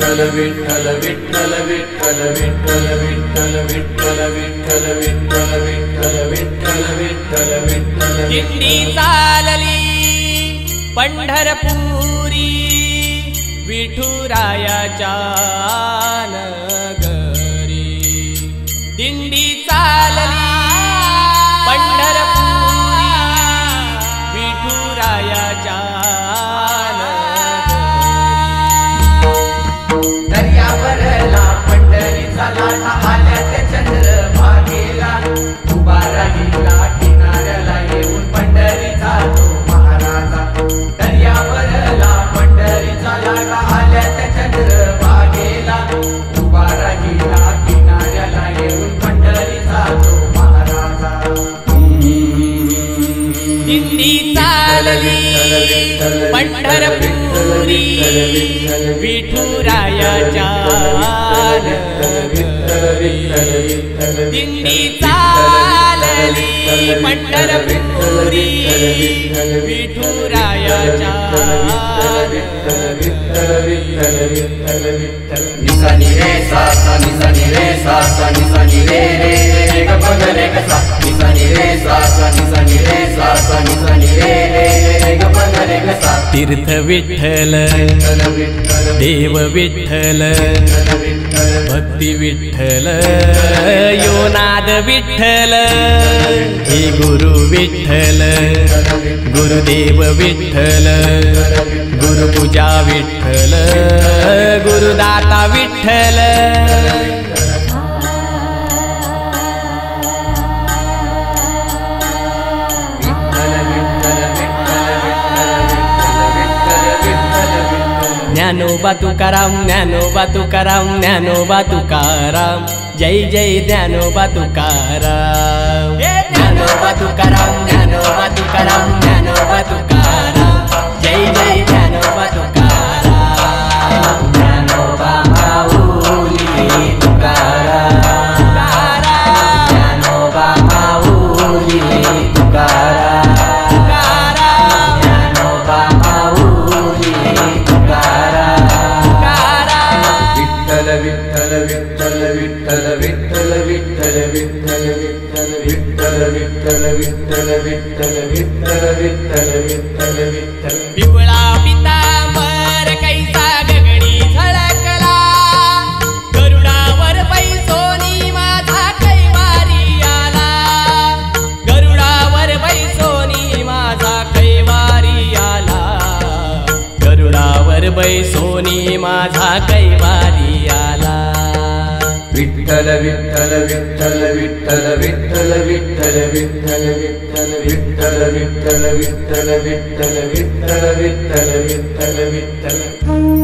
विठ्ठल विठ्ठल विठ्ठल विठ्ठल विठ्ठल विठ्ठल विठ्ठल विठ्ठल विठ्ठल विठ्ठल विठ्ठल विठ्ठल विठ्ठल दिंडी चालली पंढरपुरी विठुरायाच्या नगरी दिंडी चालली पंढरपुरी विठुरायाच्या दर्यावरला पंढरीचा लाटा आल्यात चंद्रभागेला उभा राहिला किनाऱ्याला येऊन पंढरीचा तो महाराजा दर्यावरला पंढरीचा लाटा आल्यात चंद्रभागेला उभा राहिला किनाऱ्याला येऊन पंढरीचा तो महाराजा दिंडी चालली पंढरपुरी विठुरायाच्या दिंडी चालली पंढरपुरी विठुरायाच्या निसानी रे सा सा निसानी रे सा सा निसानी रे रे रे ग ग रे ग सा निसानी रे सा सा निसानी रे सा सा निसानी रे रे रे ग ग रे ग सा तीर्थ विठ्ठल देव विठ्ठल भक्ती विठ्ठल योनाद विठ्ठल हे गुरु विठ्ठल गुरुदेव विठ्ठल गुरुपूजा विठ्ठल गुरुदाता विठ्ठल ज्ञानोबा तुकाराम ज्ञानोबा तुकाराम ज्ञानोबा तुकाराम जय जय ज्ञानोबा तुकाराम ज्ञानोबा तुकाराम ज्ञानोबा तुकाराम ज्ञानोबा तुकाराम जय जय ज्ञानोबा तुकाराम ज्ञानोबा माऊली तुकाराम ज्ञानोबा माऊली तुकाराम ज्ञानोबा माऊली विठ्ठल विठ्ठल विठ्ठल विठ्ठल विठ्ठल विठ्ठल विठ्ठल विठ्ठल विठ्ठल विठ्ठल विठ्ठल विठ्ठल विठ्ठल विठ्ठल विठ्ठल पिवळा पितांबर कैसा गगनी झळकला गरुडावर बैसोनी माझा कैवारी आला गरुडावर बैसोनी माझा कैवारी आला गरुडावर बैसोनी माझा कैवारी आला विठ्ठल विठ्ठल विठ्ठल विठ्ठल विठ्ठल विठ्ठल विठ्ठल विठ्ठल विठ्ठल विठ्ठल विठ्ठल विठ्ठल विठ्ठल विठ्ठल विठ्ठल विठ्ठल